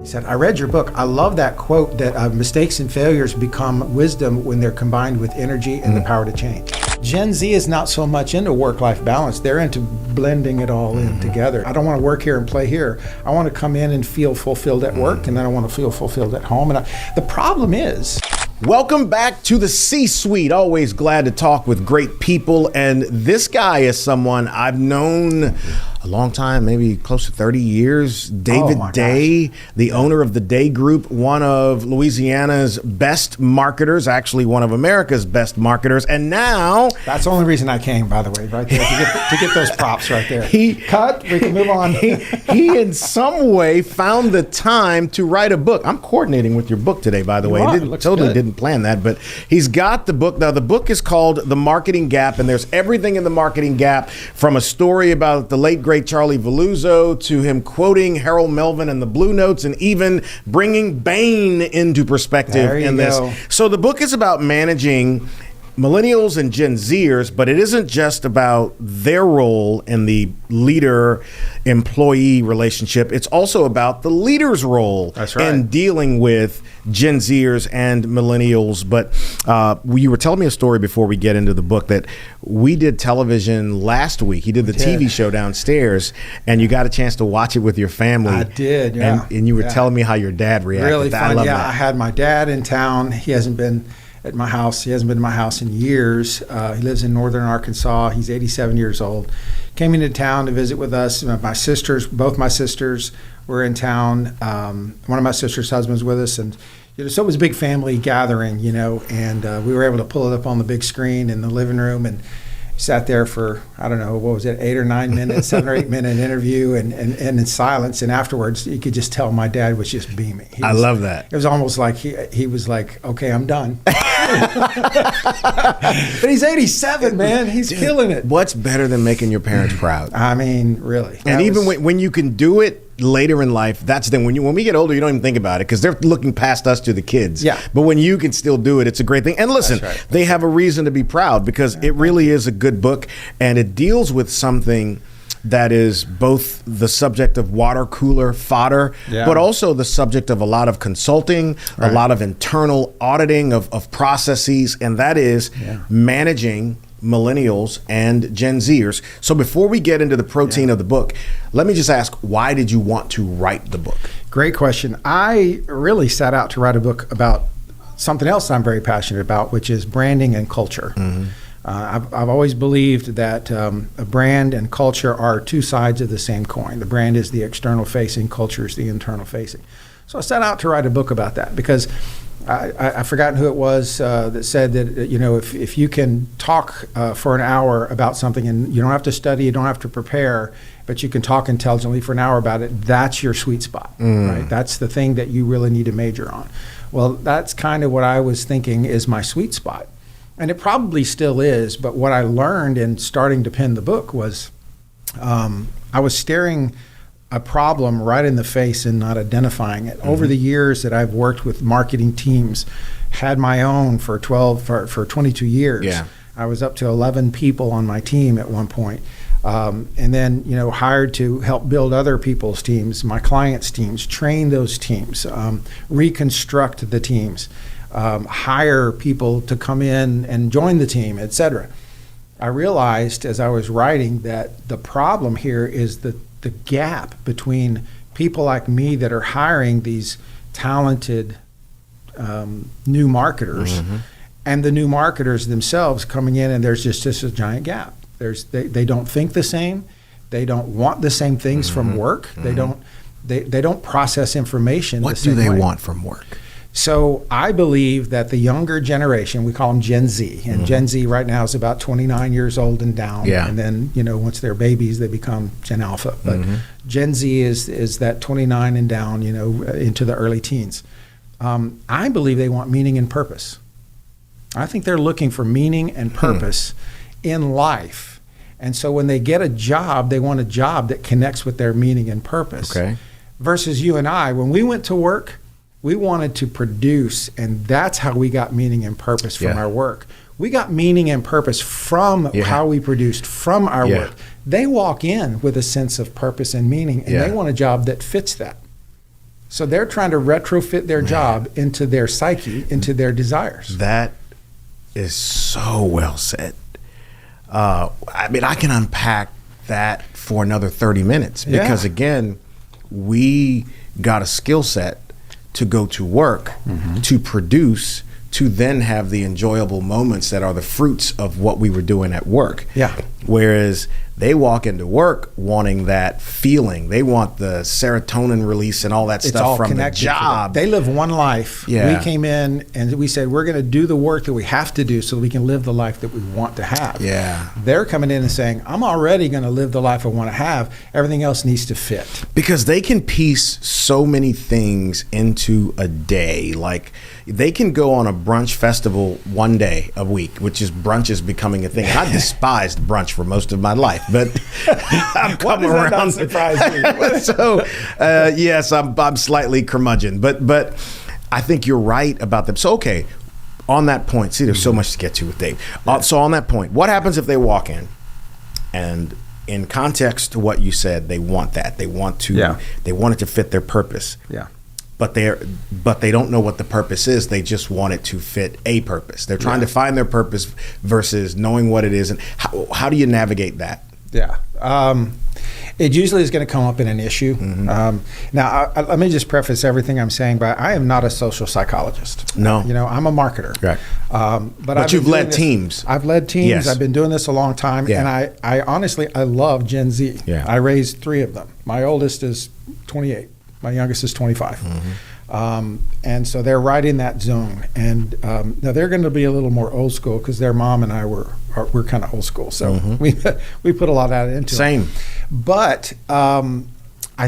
He said, I read your book. I love that quote that mistakes and failures become wisdom when they're combined with energy and the power to change. Gen Z is not so much into work-life balance. They're into blending it all in together. I don't want to work here and play here. I want to come in and feel fulfilled at work, and then I want to feel fulfilled at home. And the problem is... Welcome back to the C-Suite. Always glad to talk with great people. And this guy is someone I've known a long time, maybe close to 30 years. David Day, the owner of the Day Group, one of Louisiana's best marketers, actually one of America's best marketers. And now... That's the only reason I came, by the way, right there, to get those props right there. We can move on. He in some way found the time to write a book. I'm coordinating with your book today, by the way. Didn't plan that, but he's got the book. Now, the book is called The Marketing Gap, and there's everything in The Marketing Gap, from a story about the late, great Charlie Veluzzo to him quoting Harold Melvin and the Blue Notes, and even bringing Bain into perspective in this. So the book is about managing millennials and Gen Zers, but it isn't just about their role in the leader-employee relationship. It's also about the leader's role in dealing with Gen Zers and millennials. But you were telling me a story before we get into the book that we did television last week. You did the TV show downstairs, and you got a chance to watch it with your family. I did, yeah. And you were telling me how your dad reacted. Really fun, I love that. I had my dad in town. He hasn't been at my house. He hasn't been to my house in years. He lives in northern Arkansas. He's 87 years old. Came into town to visit with us. Both my sisters were in town. One of my sister's husbands with us, and so it was a big family gathering, and we were able to pull it up on the big screen in the living room, and sat there for, I don't know, what was it, 8 or 9 minutes, 7 or 8 minute interview, and in silence. And afterwards, you could just tell my dad was just beaming. I love that. It was almost like he was like, okay, I'm done. But he's 87, man. He's killing it. What's better than making your parents proud? I mean, really. And even when you can do it later in life, that's the thing. When we get older, you don't even think about it because they're looking past us to the kids. Yeah. But when you can still do it, it's a great thing. And listen, they have a reason to be proud because it really is a good book, and it deals with something that is both the subject of water cooler fodder, but also the subject of a lot of consulting, a lot of internal auditing of processes, and that is managing millennials and Gen Zers. So before we get into the protein of the book, let me just ask, why did you want to write the book? Great question. I really set out to write a book about something else I'm very passionate about, which is branding and culture. I've always believed that a brand and culture are two sides of the same coin. The brand is the external facing, culture is the internal facing. So I set out to write a book about that because I've forgotten who it was that said that, if you can talk for an hour about something and you don't have to study, you don't have to prepare, but you can talk intelligently for an hour about it, that's your sweet spot, right? That's the thing that you really need to major on. Well, that's kind of what I was thinking is my sweet spot. And it probably still is, but what I learned in starting to pen the book was I was staring a problem right in the face and not identifying it. Over the years that I've worked with marketing teams, had my own for 22 years. Yeah. I was up to 11 people on my team at one point. And then, hired to help build other people's teams, my clients' teams, train those teams, reconstruct the teams, hire people to come in and join the team, et cetera. I realized as I was writing that the problem here is the gap between people like me that are hiring these talented new marketers and the new marketers themselves coming in, and there's just a giant gap. They don't think the same. They don't want the same things from work. They don't process information the same way. What do they want from work? So I believe that the younger generation, we call them Gen Z, and Gen Z right now is about 29 years old and down. Yeah. And then, once they're babies, they become Gen Alpha. But Gen Z is that 29 and down, into the early teens. I believe they want meaning and purpose. I think they're looking for meaning and purpose in life. And so when they get a job, they want a job that connects with their meaning and purpose. Okay. Versus you and I, when we went to work, we wanted to produce, and that's how we got meaning and purpose from our work. We got meaning and purpose from how we produced, from our work. They walk in with a sense of purpose and meaning, and they want a job that fits that. So they're trying to retrofit their job into their psyche, into their desires. That is so well said. I mean, I can unpack that for another 30 minutes because, again, we got a skill set to go to work, to produce, to then have the enjoyable moments that are the fruits of what we were doing at work. Yeah. Whereas they walk into work wanting that feeling. They want the serotonin release and all that stuff from the job. They live one life. Yeah. We came in and we said, we're going to do the work that we have to do so we can live the life that we want to have. Yeah. They're coming in and saying, I'm already going to live the life I want to have. Everything else needs to fit. Because they can piece so many things into a day. Like, they can go on a brunch festival one day a week, which is brunch is becoming a thing. And I despised brunch for most of my life, but I'm coming around. Not surprise me? So, yes, I'm slightly curmudgeon, but I think you're right about them. So, okay, on that point, see, there's so much to get to with Dave. So on that point, what happens if they walk in and in context to what you said, they want that. They want it to fit their purpose. Yeah. But they don't know what the purpose is. They just want it to fit a purpose. They're trying to find their purpose versus knowing what it is. And how do you navigate that? Yeah. It usually is going to come up in an issue. Now, let me just preface everything I'm saying by I am not a social psychologist. No. I'm a marketer. Right. But you've led teams. I've led teams. Yes. I've been doing this a long time. Yeah. And I honestly, I love Gen Z. Yeah. I raised 3 of them. My oldest is 28. My youngest is 25. And so they're right in that zone. And now they're going to be a little more old school because their mom and I we're kind of old school. So we put a lot of that into Same. it. But I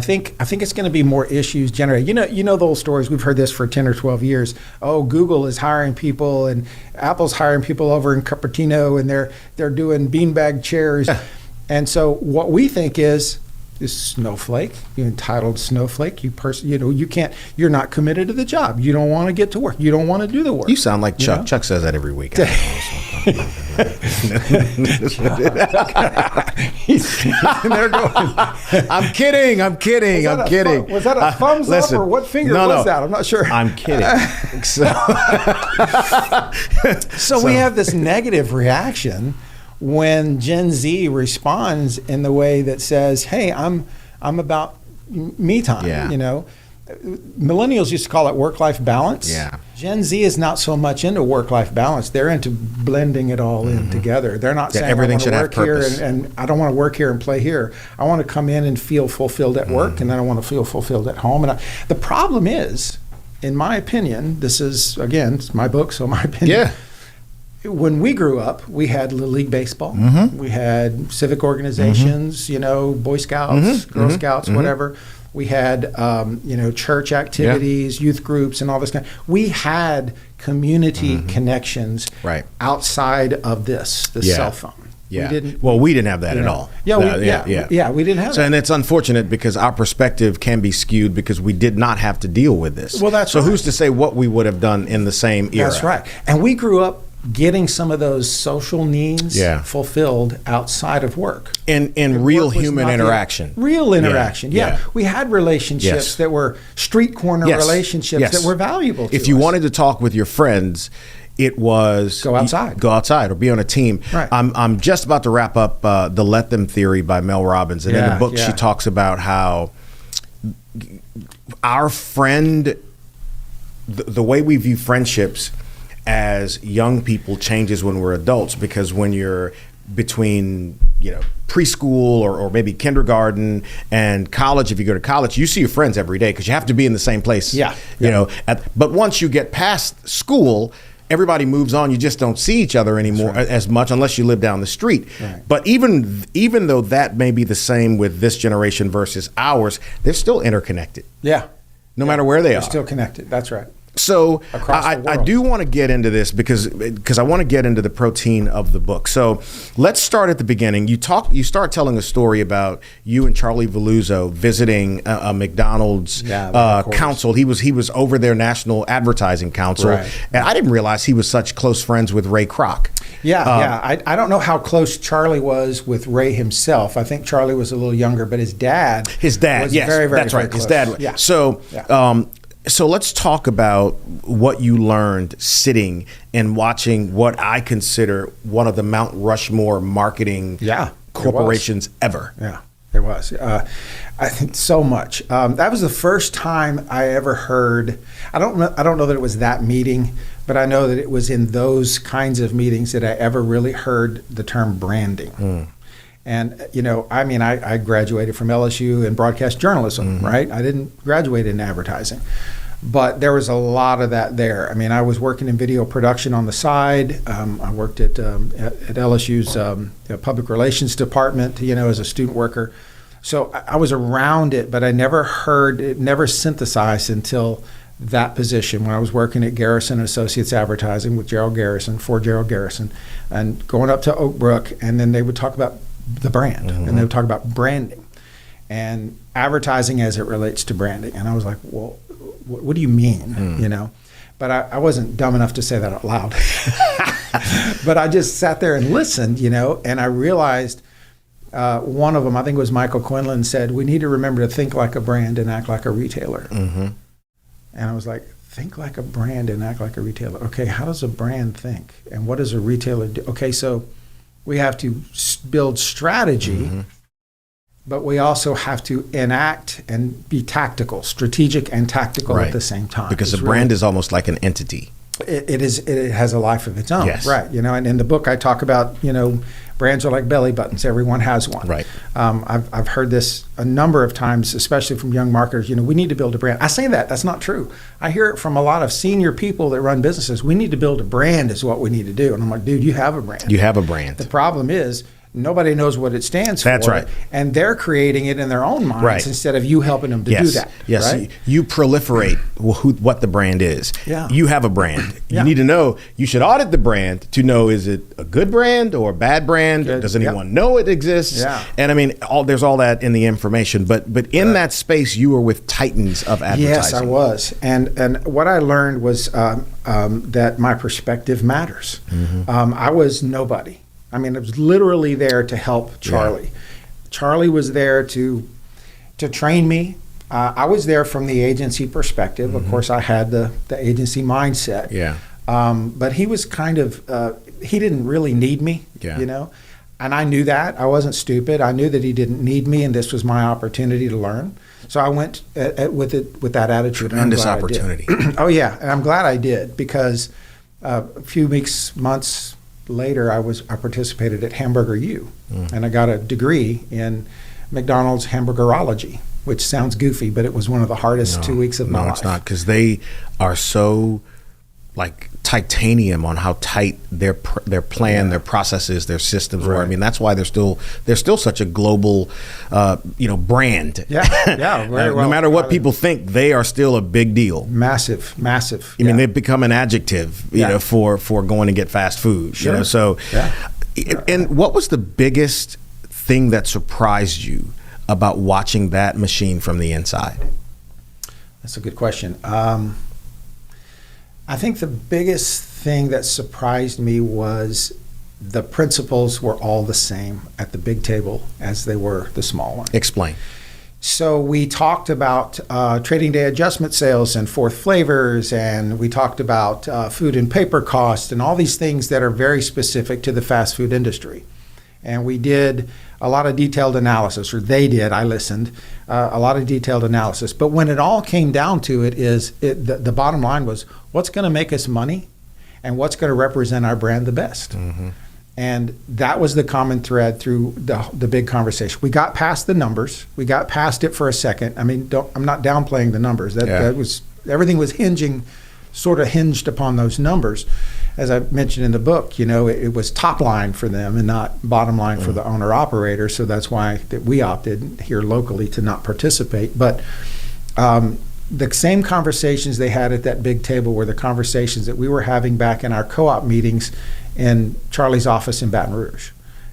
think it's going to be more issues generated. You know the old stories. We've heard this for 10 or 12 years. Oh, Google is hiring people and Apple's hiring people over in Cupertino and they're doing beanbag chairs. Yeah. And so what we think is snowflake, you entitled snowflake, you're not committed to the job. You don't want to get to work. You don't want to do the work. You sound like Chuck. Know? Chuck says that every week. They're going, I'm kidding. Was that a thumbs up or what finger was that? I'm not sure. I'm kidding. So we have this negative reaction when Gen Z responds in the way that says, "Hey, I'm about me time." Yeah. Millennials used to call it work-life balance. Yeah. Gen Z is not so much into work-life balance. They're into blending it all in together. They're not saying everything I should want to have work purpose. here and I don't want to work here and play here. I want to come in and feel fulfilled at work, and then I want to feel fulfilled at home. And the problem is, in my opinion, this is again, it's my book, so my opinion. Yeah. When we grew up, we had Little League Baseball. We had civic organizations, Boy Scouts, Girl Scouts, whatever. We had, church activities, youth groups, and all this kind. We had community connections outside of the cell phone. Yeah. We we didn't have that at all. We didn't have that. And it's unfortunate because our perspective can be skewed because we did not have to deal with this. Well, that's so right. Who's to say what we would have done in the same era? That's right. And we grew up getting some of those social needs fulfilled outside of work. In real human interaction. Real interaction, yeah. We had relationships that were street corner relationships that were valuable to us. If you wanted to talk with your friends, it was go outside or be on a team. Right. I'm just about to wrap up the Let Them Theory by Mel Robbins. And in the book, she talks about how our friend, the way we view friendships as young people changes when we're adults, because when you're between preschool or maybe kindergarten and college, if you go to college, you see your friends every day because you have to be in the same place. But once you get past school, everybody moves on. You just don't see each other anymore as much unless you live down the street. Right. But even though that may be the same with this generation versus ours, they're still interconnected. Yeah. No matter where they are. They're still connected. That's right. So I do want to get into this because I want to get into the protein of the book. So let's start at the beginning. You start telling a story about you and Charlie Veluzzo visiting a McDonald's council. He was over their national advertising council, and I didn't realize he was such close friends with Ray Kroc. Yeah. I don't know how close Charlie was with Ray himself. I think Charlie was a little younger, but his dad was yes, very, very, that's very right. close. His dad. Yeah. So let's talk about what you learned sitting and watching what I consider one of the Mount Rushmore marketing corporations ever. Yeah, there was. I think so much. That was the first time I ever heard. I don't know that it was that meeting, but I know that it was in those kinds of meetings that I ever really heard the term branding. And, I graduated from LSU in broadcast journalism, right? I didn't graduate in advertising. But there was a lot of that there. I mean, I was working in video production on the side. I worked at LSU's public relations department, as a student worker. So I was around it, but I never heard it, never synthesized until that position when I was working at Garrison Associates Advertising with Gerald Garrison, for Gerald Garrison, and going up to Oak Brook, and then they would talk about the brand, and they would talk about branding and advertising as it relates to branding. And I was like, well, what do you mean, But I wasn't dumb enough to say that out loud. But I just sat there and listened, and I realized one of them, I think it was Michael Quinlan, said, we need to remember to think like a brand and act like a retailer. And I was like, think like a brand and act like a retailer. Okay, how does a brand think? And what does a retailer do? Okay, so we have to build strategy, but we also have to enact and be tactical, strategic and tactical at the same time. Because a brand is almost like an entity. It has a life of its own, yes. Right? And in the book I talk about, brands are like belly buttons. Everyone has one. Right. I've heard this a number of times, especially from young marketers. We need to build a brand. I say that's not true. I hear it from a lot of senior people that run businesses. We need to build a brand is what we need to do. And I'm like, dude, you have a brand. You have a brand. The problem is nobody knows what it stands for. That's right. And they're creating it in their own minds instead of you helping them to do that. Yes. Right? You proliferate what the brand is. Yeah. You have a brand. You need to know, you should audit the brand to know, is it a good brand or a bad brand? Good. Does anyone know it exists? Yeah. And I mean, there's all that in the information. But in that space, you were with titans of advertising. Yes, I was. And what I learned was that my perspective matters. I was nobody. I mean, it was literally there to help Charlie. Yeah. Charlie was there to train me. I was there from the agency perspective. Of course, I had the agency mindset. Yeah. But he was kind of, he didn't really need me, and I knew that. I wasn't stupid. I knew that he didn't need me, and this was my opportunity to learn. So I went with that attitude. Tremendous opportunity. Oh, yeah. And I'm glad I did, because a few months later, I participated at Hamburger U, and I got a degree in McDonald's hamburgerology, which sounds goofy, but it was one of the hardest 2 weeks of my life. No, it's not, because they are so like titanium on how tight their plan, their processes, their systems were. I mean, that's why they're still such a global, brand. Yeah, no matter what people think, they are still a big deal. Massive. I mean, they've become an adjective, for going to get fast food. Sure. So, and what was the biggest thing that surprised you about watching that machine from the inside? That's a good question. I think the biggest thing that surprised me was the principles were all the same at the big table as they were the small one. Explain. So we talked about trading day adjustment sales and fourth flavors, and we talked about food and paper costs and all these things that are very specific to the fast food industry. And we did a lot of detailed analysis, or they did, I listened, a lot of detailed analysis. But when it all came down to it, the bottom line was, what's going to make us money and what's going to represent our brand the best? And that was the common thread through the big conversation. We got past the numbers. We got past it for a second. I mean, I'm not downplaying the numbers. That was, everything was sort of hinged upon those numbers. As I mentioned in the book, it was top line for them and not bottom line for the owner operator. So that's why we opted here locally to not participate. But the same conversations they had at that big table were the conversations that we were having back in our co-op meetings in Charlie's office in Baton Rouge.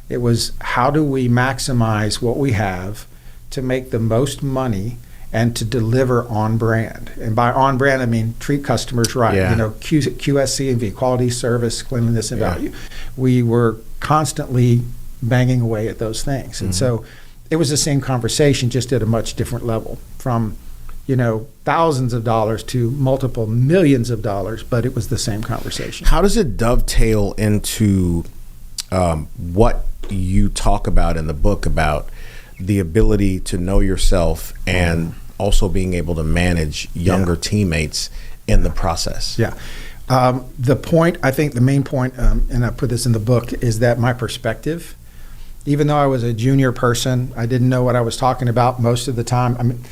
It was, how do we maximize what we have to make the most money and to deliver on brand. And by on brand, I mean treat customers right. Yeah. You know, QSC&V, quality, service, cleanliness, and value. We were constantly banging away at those things. And so it was the same conversation, just at a much different level, from, you know, thousands of dollars to multiple millions of dollars, but it was the same conversation. How does it dovetail into what you talk about in the book about the ability to know yourself and also being able to manage younger teammates in the process? Yeah. The point, I think the main point, and I put this in the book, is that my perspective, even though I was a junior person, I didn't know what I was talking about most of the time. I mean,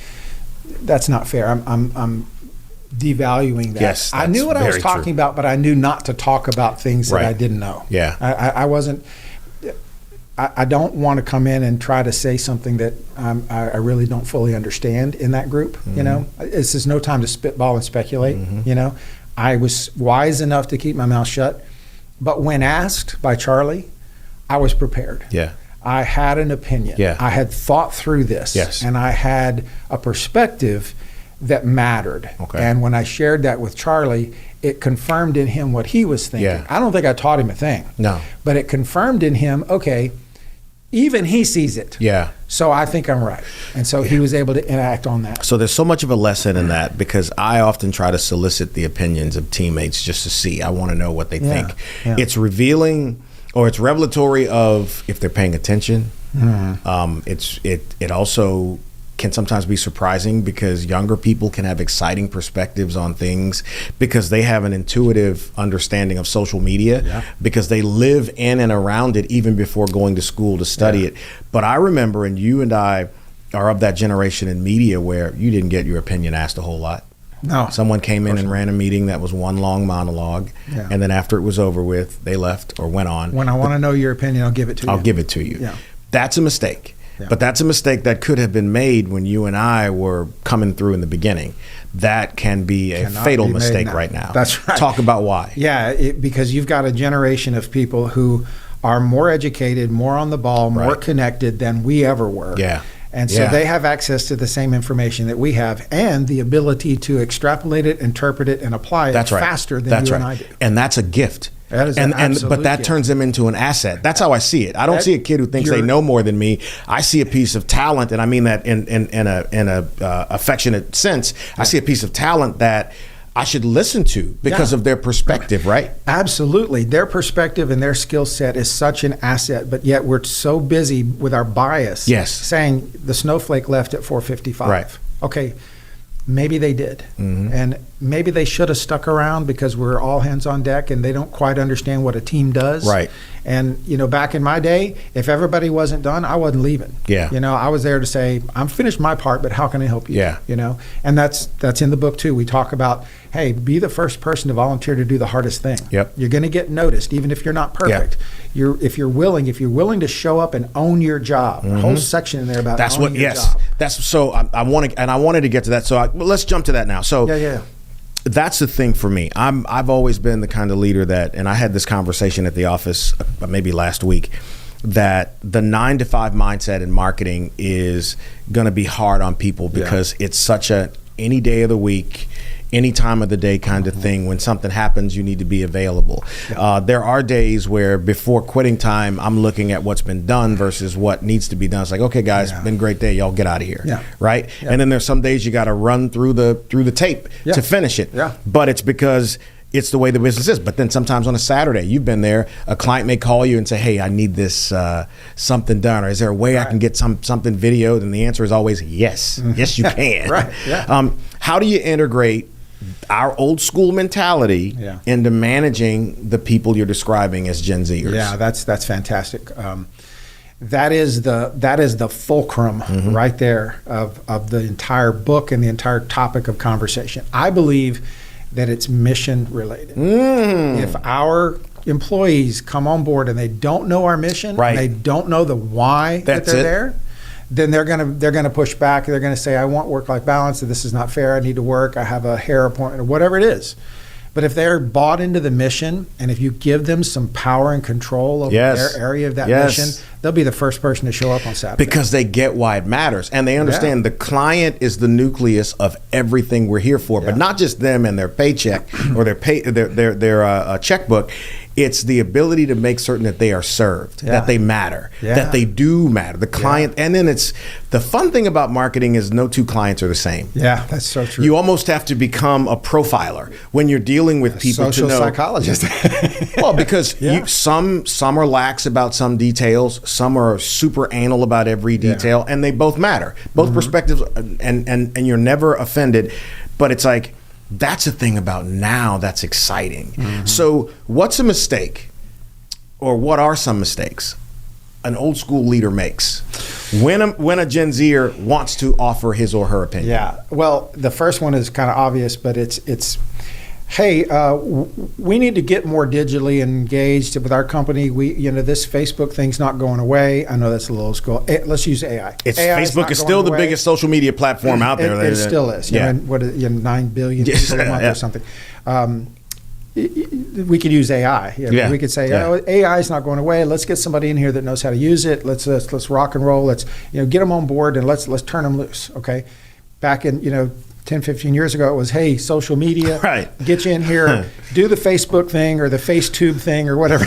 that's not fair. I'm devaluing that. Yes, I knew what I was talking about, but I knew not to talk about things that I didn't know. Yeah. I wasn't. I don't want to come in and try to say something that I really don't fully understand in that group. You know, this is no time to spitball and speculate. You know, I was wise enough to keep my mouth shut, but when asked by Charlie, I was prepared. Yeah. I had an opinion. Yeah. I had thought through this. Yes. And I had a perspective that mattered. Okay. And when I shared that with Charlie, it confirmed in him what he was thinking. Yeah. I don't think I taught him a thing. No. But it confirmed in him, okay, even he sees it. Yeah. So I think I'm right. And so he was able to enact on that. So there's so much of a lesson in that, because I often try to solicit the opinions of teammates just to see. I want to know what they think. Yeah. It's revealing, or it's revelatory of if they're paying attention. It also can sometimes be surprising, because younger people can have exciting perspectives on things because they have an intuitive understanding of social media, because they live in and around it even before going to school to study it. But I remember, and you and I are of that generation in media where you didn't get your opinion asked a whole lot. No. Someone came in and ran a meeting that was one long monologue, and then after it was over with, they left or went on. When I want to know your opinion, I'll give it to you. I'll give it to you. Yeah. That's a mistake. Yeah. But that's a mistake that could have been made when you and I were coming through in the beginning. That can be a fatal mistake right now. That's right. Talk about why. Yeah, because you've got a generation of people who are more educated, more on the ball, more connected than we ever were. Yeah. And so they have access to the same information that we have, and the ability to extrapolate it, interpret it, and apply it faster than you and I do. And that's a gift. That is an absolute but that gift. turns them into an asset. That's how I see it. I don't see a kid who thinks they know more than me. I see a piece of talent, and I mean that in a affectionate sense. I see a piece of talent that I should listen to because of their perspective, right? Absolutely. Their perspective and their skill set is such an asset, but yet we're so busy with our bias saying the snowflake left at 4:55. Right. Okay, maybe they did. And maybe they should have stuck around because we're all hands on deck and they don't quite understand what a team does. Right. And, you know, back in my day, if everybody wasn't done, I wasn't leaving. Yeah. You know, I was there to say, I'm finished my part, but how can I help you? Yeah. You know, and that's in the book too. We talk about, hey, be the first person to volunteer to do the hardest thing. Yep. You're going to get noticed, even if you're not perfect. If you're willing to show up and own your job. A whole section in there about owning your job. That's so I wanted to get to that. So let's jump to that now. So that's the thing for me. I've always been the kind of leader that, and I had this conversation at the office maybe last week, that the 9-to-5 mindset in marketing is going to be hard on people because it's such a any day of the week, any time of the day kind of thing. When something happens, you need to be available. There are days where before quitting time, I'm looking at what's been done versus what needs to be done. It's like, okay, guys, been a great day. Y'all get out of here. Right. And then there's some days you got to run through the tape to finish it. But it's because it's the way the business is. But then sometimes on a Saturday, you've been there, a client may call you and say, hey, I need this something done. Or is there a way I can get something videoed? And the answer is always yes. Yes, you can. How do you integrate our old school mentality into managing the people you're describing as Gen Zers? Yeah, that's fantastic. That is the fulcrum right there of the entire book and the entire topic of conversation. I believe that it's mission related. If our employees come on board and they don't know our mission, and they don't know the why that they're there, then they're gonna push back. They're gonna say, I want work-life balance, and this is not fair. I need to work. I have a hair appointment, or whatever it is. But if they're bought into the mission, and if you give them some power and control over their area of that mission, they'll be the first person to show up on Saturday. Because they get why it matters. And they understand the client is the nucleus of everything we're here for. But not just them and their paycheck or their checkbook. It's the ability to make certain that they are served, that they matter, that they do matter. The client, and then it's the fun thing about marketing is no two clients are the same. Yeah, that's so true. You almost have to become a profiler when you're dealing with people. Social to know. Psychologist. Well, because some are lax about some details, some are super anal about every detail, and they both matter. Both perspectives, and you're never offended. But it's like, that's a thing about now that's exciting. So what's a mistake, or what are some mistakes an old school leader makes when a Gen Zer wants to offer his or her opinion? Yeah, well, the first one is kind of obvious, but it's hey, we need to get more digitally engaged with our company. This Facebook thing's not going away. I know that's a little old school. Let's use AI. Facebook is still the biggest social media platform out there. It still is. Yeah. 9 billion people a month or something. We could use AI. We could say, AI is not going away. Let's get somebody in here that knows how to use it. Let's rock and roll. Let's get them on board, and let's turn them loose. Okay. Back in 10, 15 years ago, it was, hey, social media, get you in here, do the Facebook thing or the FaceTube thing or whatever.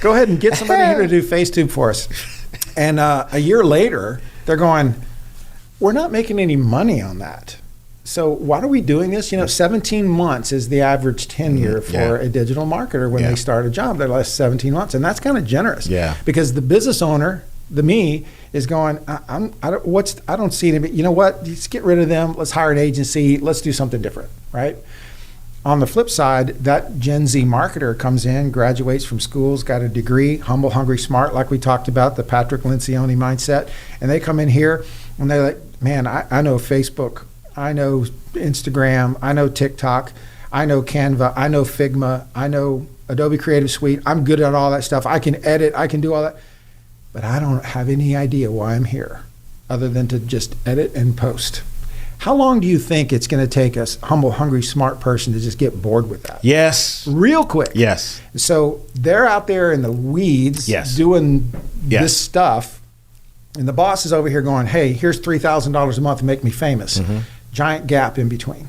Go ahead and get somebody here to do FaceTube for us. And a year later, they're going, we're not making any money on that. So why are we doing this? 17 months is the average tenure for a digital marketer when they start a job. They last 17 months, and that's kind of generous. Yeah. Because the business owner, me, is going, I don't see it. You know what? Let's get rid of them. Let's hire an agency. Let's do something different, right? On the flip side, that Gen Z marketer comes in, graduates from schools, got a degree, humble, hungry, smart, like we talked about, the Patrick Lencioni mindset, and they come in here and they're like, man, I know Facebook, I know Instagram, I know TikTok, I know Canva, I know Figma, I know Adobe Creative Suite. I'm good at all that stuff. I can edit, I can do all that. But I don't have any idea why I'm here other than to just edit and post. How long do you think it's going to take a humble, hungry, smart person to just get bored with that? Yes. Real quick. Yes. So they're out there in the weeds doing this stuff, and the boss is over here going, hey, here's $3,000 a month to make me famous. Giant gap in between.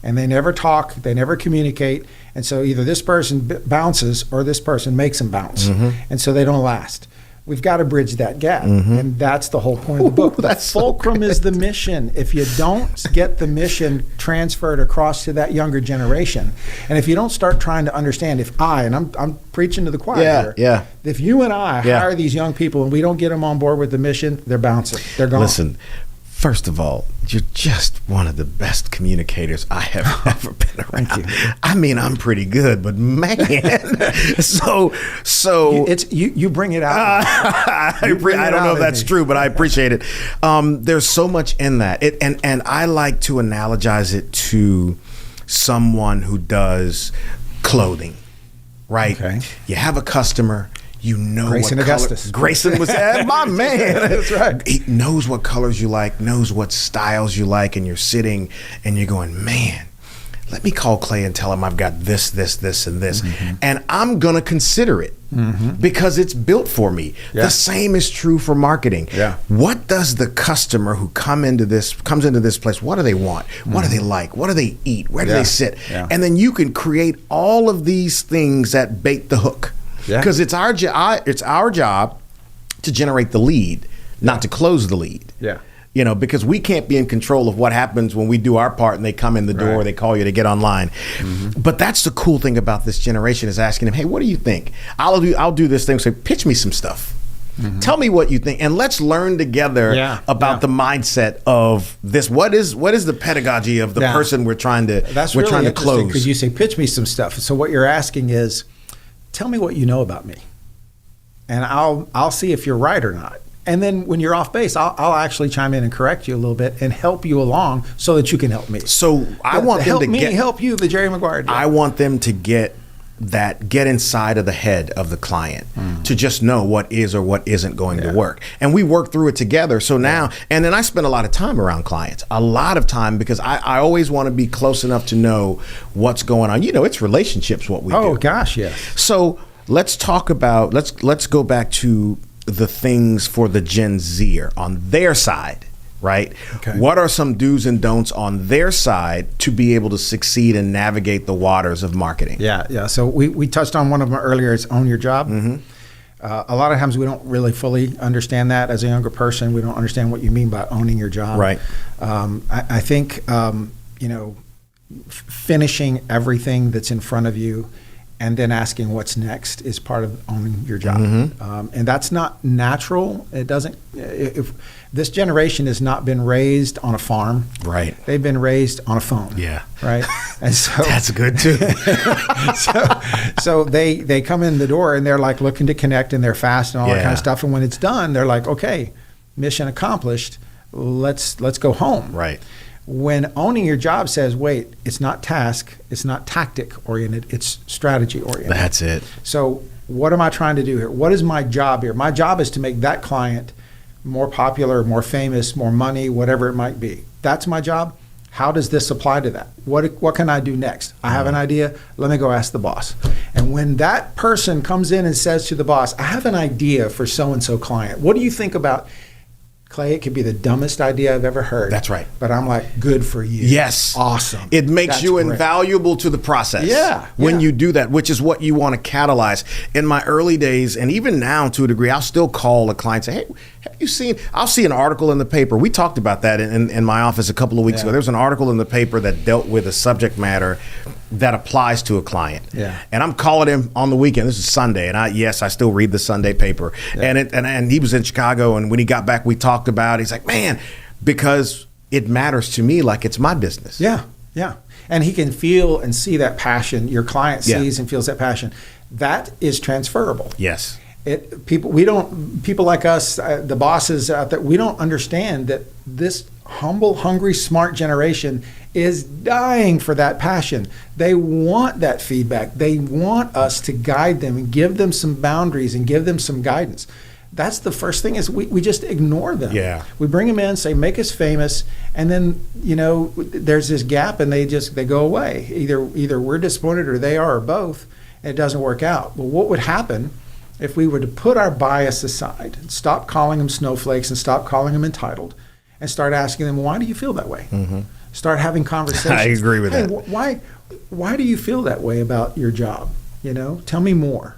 And they never talk, they never communicate, and so either this person bounces or this person makes them bounce, and so they don't last. We've got to bridge that gap, and that's the whole point of the book. The fulcrum is the mission. If you don't get the mission transferred across to that younger generation, and if you don't start trying to understand, I'm preaching to the choir here, if you and I hire these young people and we don't get them on board with the mission, they're bouncing, they're gone. Listen, first of all, you're just one of the best communicators I have ever been around. Thank you. I mean, I'm pretty good, but man, so you bring it out. I don't know if that's true, but I appreciate it. There's so much in that, and I like to analogize it to someone who does clothing, right? Okay. You have a customer. You know Grayson what Augustus. color. Grayson was my man. That's right. He knows what colors you like, knows what styles you like, and you're sitting and you're going, man, let me call Clay and tell him I've got this, and this, and I'm gonna consider it because it's built for me. Yeah. The same is true for marketing. Yeah. What does the customer who comes into this place? What do they want? What do they like? What do they eat? Where do they sit? Yeah. And then you can create all of these things that bait the hook. Because it's our job to generate the lead, not to close the lead. Yeah. Because we can't be in control of what happens when we do our part and they come in the door or they call you to get online. But that's the cool thing about this generation is asking them, hey, what do you think? I'll do this thing. Say, pitch me some stuff. Tell me what you think, and let's learn together about the mindset of this. What is the pedagogy of the person we're trying to close? Because you say, pitch me some stuff. So what you're asking is, tell me what you know about me, and I'll see if you're right or not. And then when you're off base, I'll actually chime in and correct you a little bit and help you along so that you can help me. So I want them to help you, the Jerry Maguire. I want them to get that get inside of the head of the client to just know what is or what isn't going to work. And we work through it together. So now, and then I spend a lot of time around clients, a lot of time, because I always want to be close enough to know what's going on. You know, it's relationships what we do. Oh, gosh, yes. So let's talk about, let's go back to the things for the Gen Zer on their side. Right? Okay. What are some do's and don'ts on their side to be able to succeed and navigate the waters of marketing? Yeah. So we touched on one of them earlier. It's own your job. A lot of times we don't really fully understand that as a younger person. We don't understand what you mean by owning your job. Right. I think finishing everything that's in front of you and then asking what's next is part of owning your job. And that's not natural. It doesn't. If this generation has not been raised on a farm, right? They've been raised on a phone, right? And so that's good too. so they come in the door and they're like looking to connect and they're fast and all that kind of stuff. And when it's done, they're like, okay, mission accomplished. Let's go home. Right. When owning your job says, wait, it's not task, it's not tactic oriented, it's strategy oriented. That's it. So what am I trying to do here? What is my job here? My job is to make that client more popular, more famous, more money, whatever it might be. That's my job. How does this apply to that? What can I do next? I have an idea. Let me go ask the boss. And when that person comes in and says to the boss, I have an idea for so-and-so client. What do you think about Clay? It could be the dumbest idea I've ever heard. That's right. But I'm like, good for you. Yes. Awesome. It makes you invaluable to the process. When you do that, which is what you want to catalyze. In my early days, and even now to a degree, I'll still call a client and say, hey, have you seen, I'll see an article in the paper. We talked about that in my office a couple of weeks ago. There was an article in the paper that dealt with a subject matter that applies to a client. And I'm calling him on the weekend. This is Sunday. And I still read the Sunday paper. And he was in Chicago. And when he got back, we talked about it. He's like, man, because it matters to me like it's my business. Yeah. And he can feel and see that passion. Your client sees and feels that passion. That is transferable. Yes. People like us, the bosses out there, we don't understand that this humble, hungry, smart generation is dying for that passion. They want that feedback. They want us to guide them and give them some boundaries and give them some guidance. That's the first thing is we just ignore them. We bring them in, say, make us famous, and then, there's this gap and they go away. Either we're disappointed or they are, or both, and it doesn't work out. Well, what would happen if we were to put our bias aside and stop calling them snowflakes and stop calling them entitled and start asking them, why do you feel that way? Start having conversations. I agree with that. Why do you feel that way about your job? Tell me more.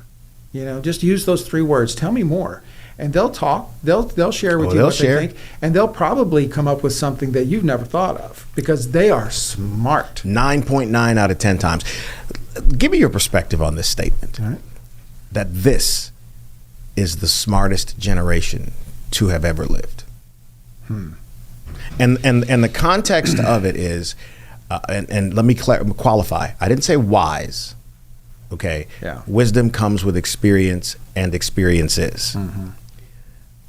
Just use those 3 words. Tell me more. And they'll talk. They'll share with you what they think. And they'll probably come up with something that you've never thought of because they are smart. 9.9 out of 10 times. Give me your perspective on this statement. All right. That this is the smartest generation to have ever lived. And the context of it is, and let me qualify. I didn't say wise. Okay. Wisdom comes with experience and experiences.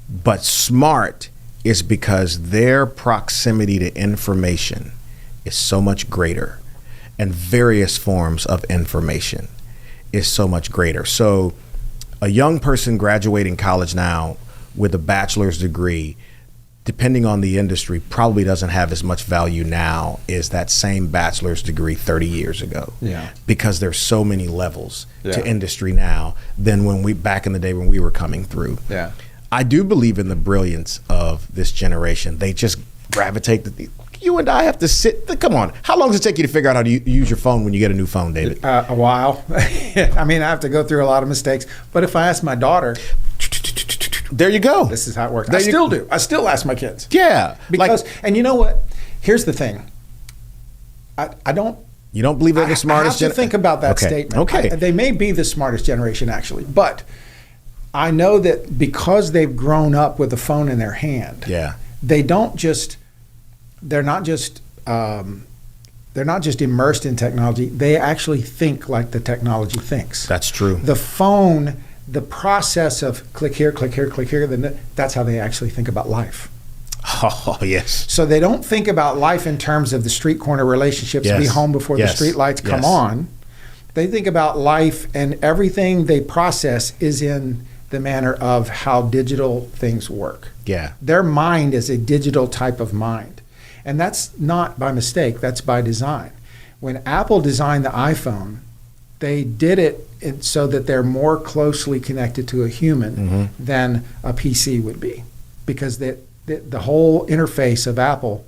But smart is because their proximity to information is so much greater, and various forms of information is so much greater. So a young person graduating college now with a bachelor's degree, depending on the industry, probably doesn't have as much value now as that same bachelor's degree 30 years ago. Because there's so many levels to industry now than back in the day when we were coming through. I do believe in the brilliance of this generation. They just gravitate to you and I have to sit. Come on. How long does it take you to figure out how to use your phone when you get a new phone, David? A while. I mean, I have to go through a lot of mistakes. But if I ask my daughter, there you go. This is how it works. I still do. I still ask my kids. Because, and you know what? Here's the thing. I don't. You don't believe they're the smartest? I have to think about that statement. They may be the smartest generation, actually. But I know that because they've grown up with a phone in their hand, they're not just immersed in technology. They actually think like the technology thinks. That's true. The phone, the process of click here, click here, click here, that's how they actually think about life. Oh, yes. So they don't think about life in terms of the street corner relationships, be home before the street lights come on. They think about life, and everything they process is in the manner of how digital things work. Yeah. Their mind is a digital type of mind. And that's not by mistake, that's by design. When Apple designed the iPhone, they did it so that they're more closely connected to a human than a PC would be. Because the whole interface of Apple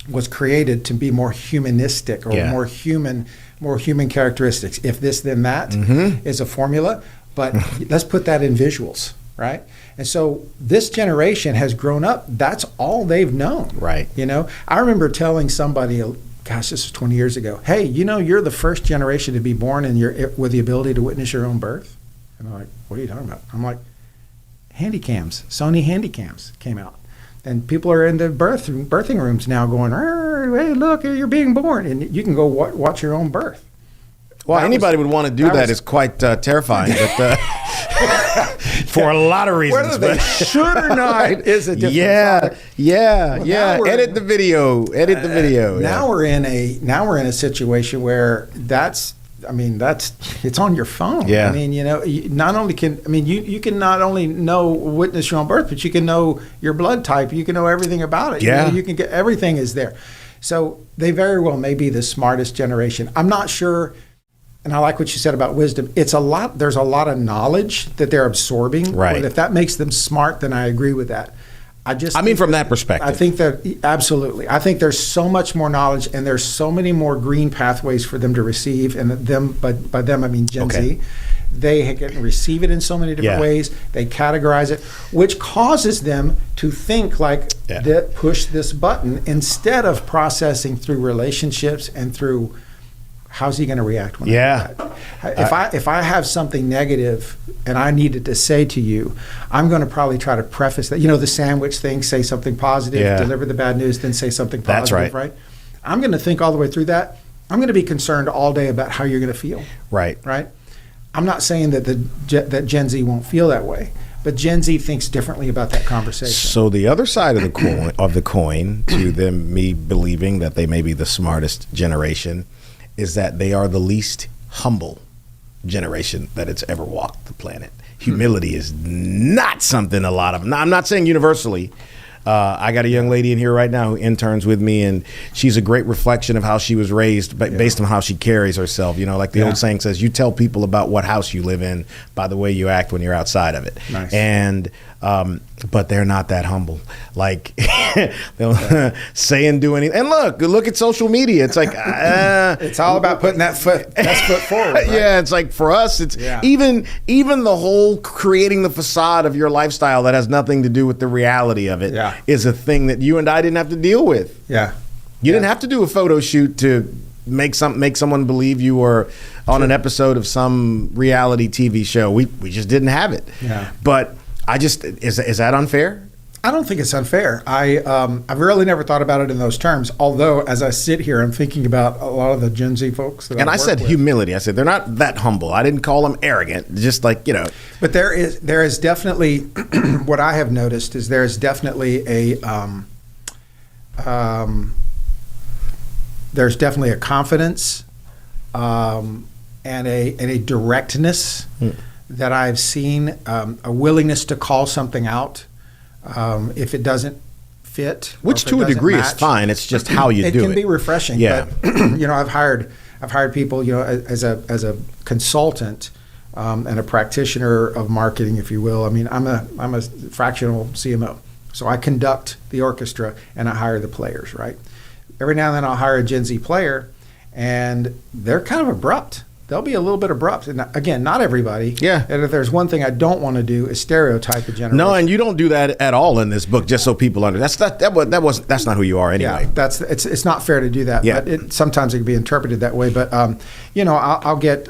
was created to be more humanistic, or more human characteristics. If this, then that is a formula. But let's put that in visuals, right? And so this generation has grown up. That's all they've known. Right. You know, I remember telling somebody, gosh, this was 20 years ago, hey, you know, you're the first generation to be born and you're with the ability to witness your own birth. And they're like, what are you talking about? I'm like, handycams, Sony handycams came out. And people are in the birthing rooms now going, hey, look, you're being born. And you can go watch your own birth. Well, anybody would want to do that is quite terrifying, but for a lot of reasons. Whether they should or not is a different topic. Yeah. Edit the video. Now we're in a situation where it's on your phone. Yeah. I mean, you know, you can not only witness your own birth, but you can know your blood type. You can know everything about it. Yeah. You can get everything is there. So they very well may be the smartest generation. I'm not sure. And I like what you said about wisdom. There's a lot of knowledge that they're absorbing. Right. And if that makes them smart, then I agree with that. From that perspective. I think that absolutely. I think there's so much more knowledge, and there's so many more green pathways for them to receive. And by them I mean Gen Z. They can receive it in so many different ways. They categorize it, which causes them to think like that, push this button, instead of processing through relationships and through how's he going to react when I do that? If I have something negative and I needed to say to you, I'm going to probably try to preface that. You know, the sandwich thing, say something positive, deliver the bad news, then say something positive, That's right? I'm going to think all the way through that. I'm going to be concerned all day about how you're going to feel. Right. I'm not saying that that Gen Z won't feel that way, but Gen Z thinks differently about that conversation. So the other side of the coin to them, me believing that they may be the smartest generation, is that they are the least humble generation that it's ever walked the planet. Humility is not something a lot of. Now, I'm not saying universally. I got a young lady in here right now who interns with me, and she's a great reflection of how she was raised, based on how she carries herself. You know, like the old saying says, you tell people about what house you live in by the way you act when you're outside of it. Nice. And but they're not that humble. Like they'll say and do anything. And look at social media. It's like it's all about putting that foot forward. Right? Yeah, it's like for us, it's even the whole creating the facade of your lifestyle that has nothing to do with the reality of it is a thing that you and I didn't have to deal with. Yeah, you didn't have to do a photo shoot to make someone believe you were on an episode of some reality TV show. We just didn't have it. Yeah, but is that unfair? I don't think it's unfair. I've really never thought about it in those terms. Although, as I sit here, I'm thinking about a lot of the Gen Z folks that I said with. Humility. I said they're not that humble. I didn't call them arrogant. Just like, you know. But there is definitely what I have noticed is there is definitely a there's definitely a confidence and a directness that I've seen, a willingness to call something out. If it doesn't fit, which to a degree is fine. It's just how you do it. It can be refreshing. Yeah. But, you know, I've hired people, you know, as a consultant and a practitioner of marketing, if you will. I mean, I'm a fractional CMO, so I conduct the orchestra and I hire the players. Right. Every now and then I'll hire a Gen Z player, and they're kind of abrupt. They'll be a little bit abrupt. And again, not everybody. Yeah. And if there's one thing I don't want to do is stereotype a generation. No, and you don't do that at all in this book, just so people understand. That's not who you are anyway. Yeah, it's not fair to do that. Yeah. But sometimes it can be interpreted that way. But you know, I'll get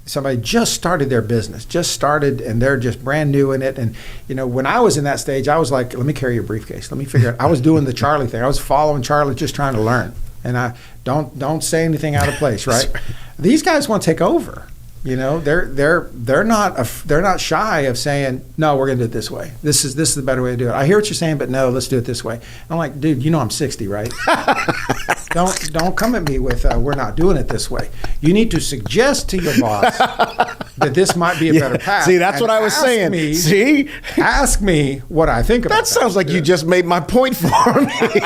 somebody just started their business, and they're just brand new in it. And you know, when I was in that stage, I was like, let me carry your briefcase. Let me figure it. I was doing the Charlie thing. I was following Charlie, just trying to learn. And I don't say anything out of place, right? These guys want to take over. You know, they're not shy of saying, no, we're going to do it this way. This is the better way to do it. I hear what you're saying, but no, let's do it this way. I'm like, dude, you know I'm 60, right? Don't come at me with we're not doing it this way. You need to suggest to your boss that this might be a better path. See, that's what I was saying. Ask me what I think about that. That sounds like you just made my point for me.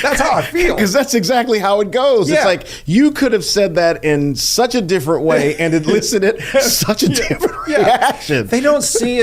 That's how I feel. Because that's exactly how it goes. Yeah. It's like you could have said that in such a different way and elicited such a different reaction. They don't see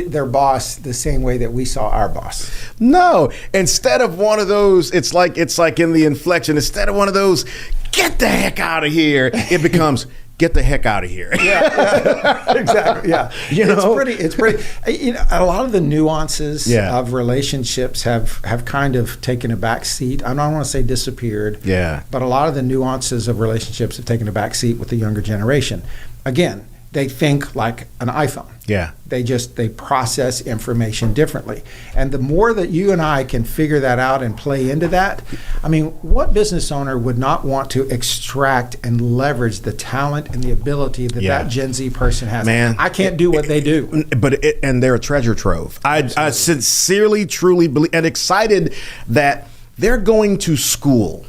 their boss the same way that we saw our boss. No, instead of one of those, it's like in the inflection. Instead of one of those, get the heck out of here, it becomes get the heck out of here. Yeah, exactly. Yeah, it's pretty. You know, a lot of the nuances of relationships have kind of taken a back seat. I don't want to say disappeared. Yeah, but a lot of the nuances of relationships have taken a back seat with the younger generation. Again, they think like an iPhone. Yeah. They process information differently. And the more that you and I can figure that out and play into that, I mean, what business owner would not want to extract and leverage the talent and the ability that Gen Z person has? Man, I can't do what they do. And they're a treasure trove. I sincerely, truly believe and excited that they're going to school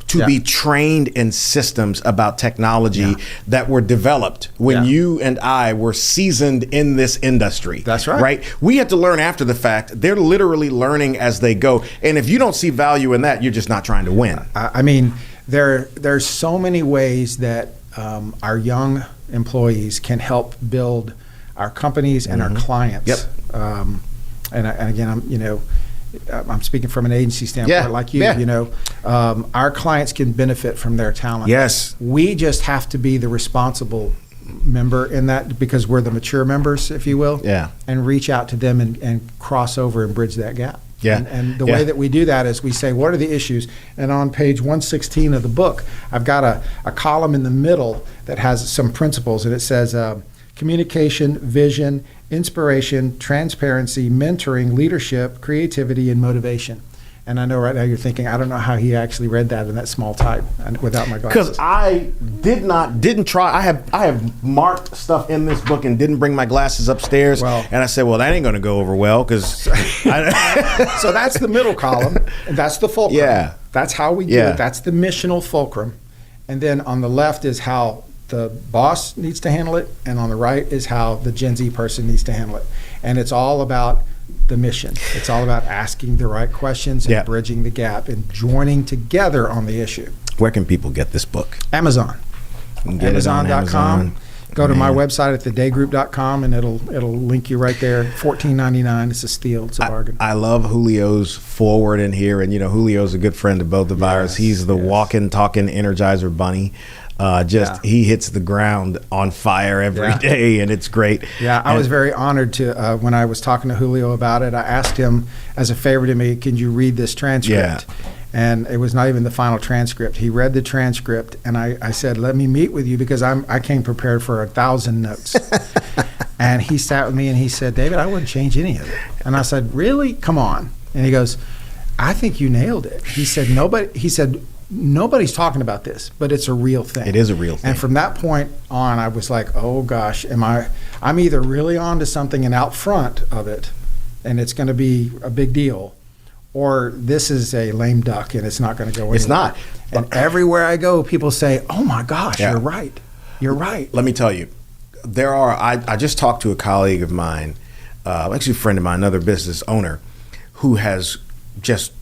to be trained in systems about technology that were developed when you and I were seasoned in this industry. That's right. Right? We had to learn after the fact. They're literally learning as they go. And if you don't see value in that, you're just not trying to win. I mean, there's so many ways that our young employees can help build our companies and our clients. Yep. And again, I'm speaking from an agency standpoint, like you. You know, our clients can benefit from their talent. Yes, we just have to be the responsible member in that because we're the mature members, if you will. Yeah, and reach out to them and cross over and bridge that gap. Yeah, and the way that we do that is we say, what are the issues? And on page 116 of the book, I've got a column in the middle that has some principles, and it says communication, vision, inspiration, transparency, mentoring, leadership, creativity, and motivation. And I know right now you're thinking, I don't know how he actually read that in that small type and without my glasses. Because I didn't try. I have marked stuff in this book and didn't bring my glasses upstairs. And I said, well, that ain't going to go over well because. So that's the middle column. And that's the fulcrum. Yeah. That's how we do it. That's the missional fulcrum. And then on the left is how the boss needs to handle it, and on the right is how the Gen Z person needs to handle it. And it's all about the mission. It's all about asking the right questions and bridging the gap and joining together on the issue. Where can people get this book? Amazon. Amazon.com. Go to my website at thedaygroup.com and it'll link you right there. $14.99. It's a steal. It's a bargain. I love Julio's forward in here, and Julio's a good friend of both of ours. He's the walking, talking Energizer bunny. He hits the ground on fire every day, and it's great. Yeah, I was very honored to when I was talking to Julio about it. I asked him as a favor to me, can you read this transcript? And it was not even the final transcript. He read the transcript, and I said, let me meet with you because I came prepared for 1,000 notes. And he sat with me and he said, David, I wouldn't change any of it. And I said, really? Come on. And he goes, I think you nailed it. He said, nobody's talking about this, but it's a real thing. It is a real thing. And from that point on, I was like, oh gosh, I'm either really on to something and out front of it, and it's going to be a big deal, or this is a lame duck and it's not going to go anywhere. It's not. And everywhere I go, people say, oh my gosh, you're right. You're right. Let me tell you, I just talked to a colleague of mine, actually a friend of mine, another business owner, who has just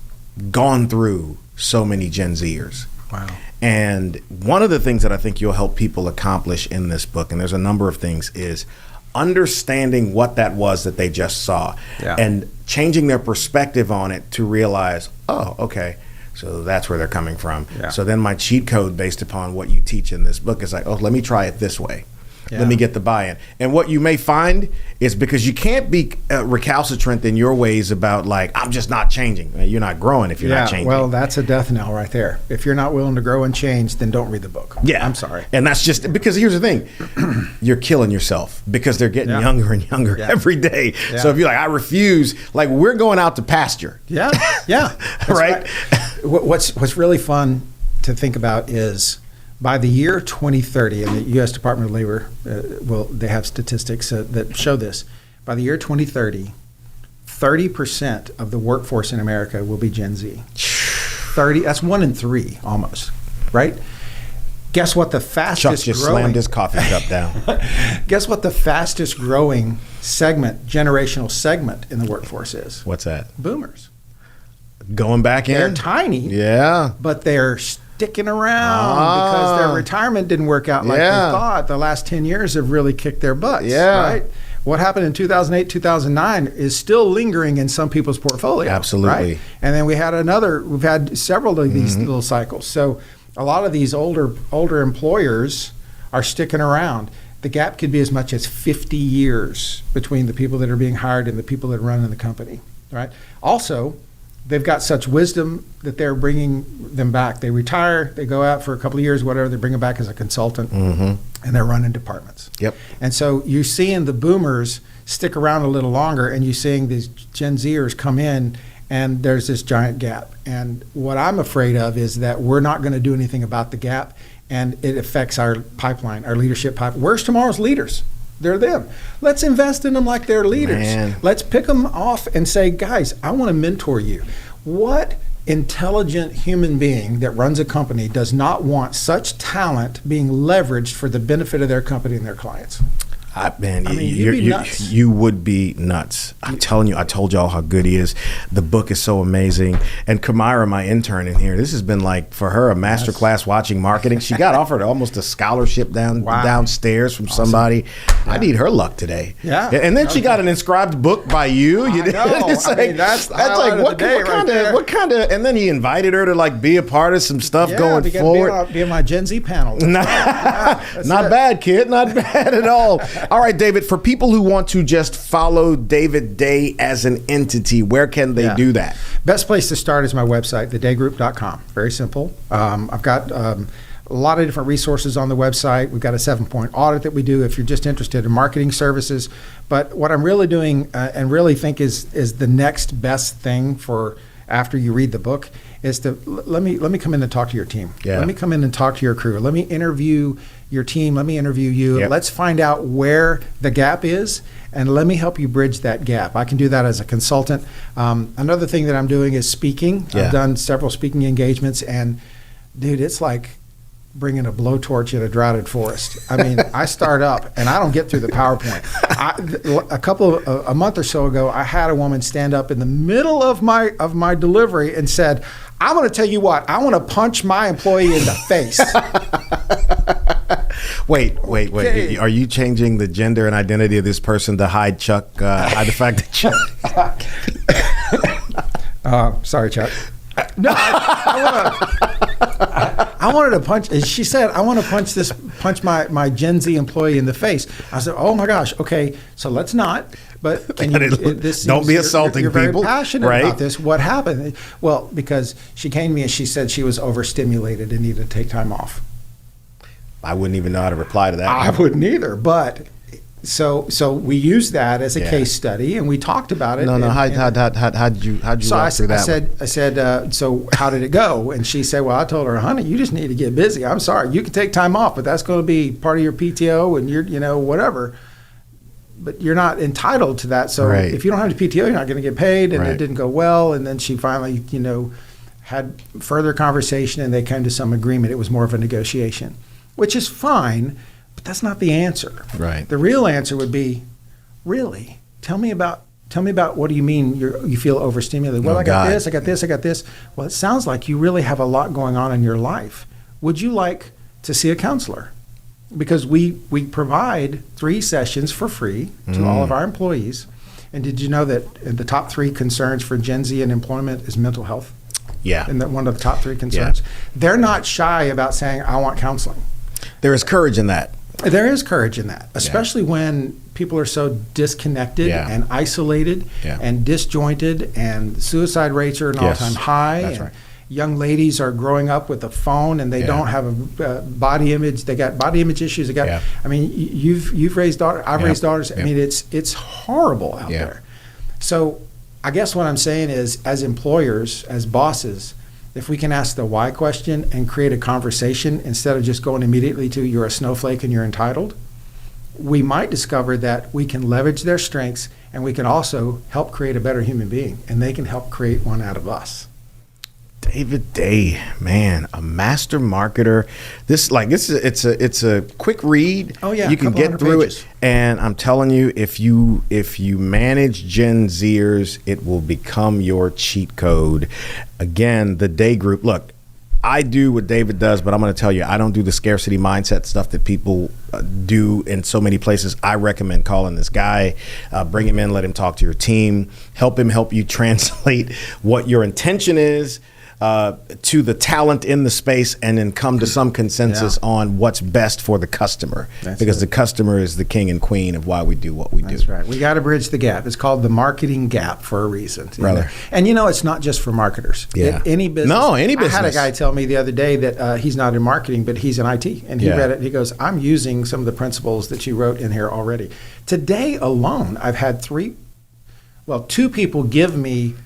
gone through so many Gen Zers. Wow. And one of the things that I think you'll help people accomplish in this book, and there's a number of things, is understanding what that was that they just saw and changing their perspective on it to realize, oh, okay, so that's where they're coming from. Yeah. So then my cheat code based upon what you teach in this book is like, oh, let me try it this way. Yeah. Let me get the buy-in. And what you may find is because you can't be recalcitrant in your ways about like, I'm just not changing. You're not growing if you're not changing. Well, that's a death knell right there. If you're not willing to grow and change, then don't read the book. Yeah. I'm sorry. And that's just because here's the thing. You're killing yourself because they're getting younger and younger every day. Yeah. So if you're like, I refuse, like we're going out to pasture. Yeah. Yeah. Right? What's really fun to think about is By the year 2030, and the U.S. Department of Labor, they have statistics that show this. By the year 2030, 30% of the workforce in America will be Gen Z. 30, that's 1 in 3 almost, right? Guess what the fastest Chuck just growing, slammed his coffee cup down. Guess what the fastest growing generational segment in the workforce is? What's that? Boomers. Going back in? They're tiny. Yeah. But they're sticking around because their retirement didn't work out like they thought. The last 10 years have really kicked their butts, right? What happened in 2008, 2009 is still lingering in some people's portfolio. Absolutely. Right? And then we've had several of these little cycles. So a lot of these older employers are sticking around. The gap could be as much as 50 years between the people that are being hired and the people that are running the company, right? Also, they've got such wisdom that they're bringing them back. They retire, they go out for a couple of years, whatever, they bring them back as a consultant, and they're running departments. Yep. And so you're seeing the boomers stick around a little longer, and you're seeing these Gen Zers come in, and there's this giant gap. And what I'm afraid of is that we're not going to do anything about the gap, and it affects our pipeline, our leadership pipeline. Where's tomorrow's leaders? They're them. Let's invest in them like they're leaders. Man. Let's pick them off and say, guys, I want to mentor you. What intelligent human being that runs a company does not want such talent being leveraged for the benefit of their company and their clients? You would be nuts. I'm telling you, I told y'all how good he is. The book is so amazing. And Kamira, my intern in here, this has been like, for her, a master class watching marketing. She got offered almost a scholarship downstairs from somebody. Yeah. I need her luck today. Yeah. And then she got an inscribed book by you. I know. That's like, what kind of, and then he invited her to like be a part of some stuff going forward. Be on my Gen Z panel. Not bad, kid. Not bad at all. All right, David, for people who want to just follow David Day as an entity, where can they do that? Best place to start is my website, thedaygroup.com. Very simple. I've got a lot of different resources on the website. We've got a 7-point audit that we do if you're just interested in marketing services. But what I'm really doing and really think is the next best thing for after you read the book is to let me come in and talk to your team. Yeah. Let me come in and talk to your crew. Let me interview your team. Let me interview you. Yep. Let's find out where the gap is, and let me help you bridge that gap. I can do that as a consultant. Another thing that I'm doing is speaking. I've done several speaking engagements, and dude, it's like bringing a blowtorch in a droughted forest. I mean, I start up and I don't get through the PowerPoint. A month or so ago, I had a woman stand up in the middle of my delivery and said, "I'm going to tell you what, I want to punch my employee in the face." Wait. Okay. Are you changing the gender and identity of this person to hide the fact that Chuck? Sorry, Chuck. No, I wanted to punch. She said, "I want to punch my Gen Z employee in the face." I said, "Oh my gosh, okay, so let's not." But don't be assaulting you're people. Very passionate about this. What happened? Well, because she came to me and she said she was overstimulated and needed to take time off. I wouldn't even know how to reply to that. I wouldn't either, but. So we used that as a case study, and we talked about it. How'd you walk through that? I said, so how did it go? And she said, well, I told her, honey, you just need to get busy. I'm sorry, you can take time off, but that's going to be part of your PTO and your, whatever. But you're not entitled to that. So if you don't have the PTO, you're not going to get paid. And it didn't go well. And then she finally, had further conversation, and they came to some agreement. It was more of a negotiation, which is fine. But that's not the answer. Right. The real answer would be, really, tell me about what do you mean you feel overstimulated? Well, I got this. Well, it sounds like you really have a lot going on in your life. Would you like to see a counselor? Because we provide 3 sessions for free to all of our employees. And did you know that the top 3 concerns for Gen Z and employment is mental health? Yeah. And that one of the top 3 concerns. Yeah. They're not shy about saying, I want counseling. There is courage in that. There is courage in that, especially when people are so disconnected and isolated and disjointed, and suicide rates are an all-time high. That's right. Young ladies are growing up with a phone, and they don't have a body image. They got body image issues. They got. I mean, you've raised daughters. I've raised daughters. I mean, it's horrible out there. So I guess what I'm saying is, as employers, as bosses, if we can ask the why question and create a conversation instead of just going immediately to you're a snowflake and you're entitled, we might discover that we can leverage their strengths and we can also help create a better human being, and they can help create one out of us. David Day, man, a master marketer. It's a quick read. Oh yeah, you can get through it, and I'm telling you, if you manage Gen Zers, it will become your cheat code. Again, the Day Group. Look, I do what David does, but I'm going to tell you, I don't do the scarcity mindset stuff that people do in so many places. I recommend calling this guy, bring him in, let him talk to your team, help you translate what your intention is to the talent in the space, and then come to some consensus on what's best for the customer. Because the customer is the king and queen of why we do what we do. That's right. We got to bridge the gap. It's called the marketing gap for a reason. Brother. And it's not just for marketers. Yeah. Any business. No, any business. I had a guy tell me the other day that he's not in marketing, but he's in IT. And he read it. And he goes, I'm using some of the principles that you wrote in here already. Today alone, I've had two people give me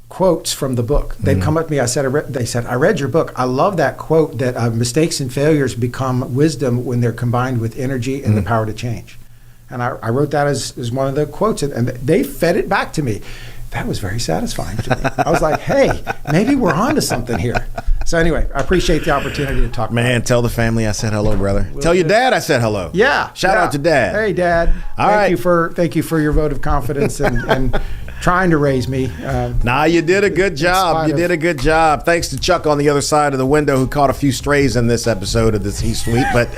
quotes from the book. They've come up to me. They said, I read your book. I love that quote that mistakes and failures become wisdom when they're combined with energy and the power to change. And I wrote that as one of the quotes, and they fed it back to me. That was very satisfying to me. I was like, hey, maybe we're on to something here. So anyway, I appreciate the opportunity to talk. Man, tell the family I said hello, brother. Tell your dad I said hello. Yeah. Shout out to Dad. Hey, Dad. Thank you for your vote of confidence and trying to raise me. You did a good job. You did a good job. Thanks to Chuck on the other side of the window, who caught a few strays in this episode of the C-Suite. But,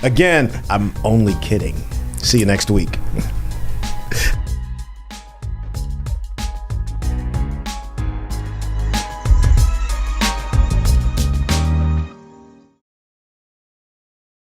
again, I'm only kidding. See you next week.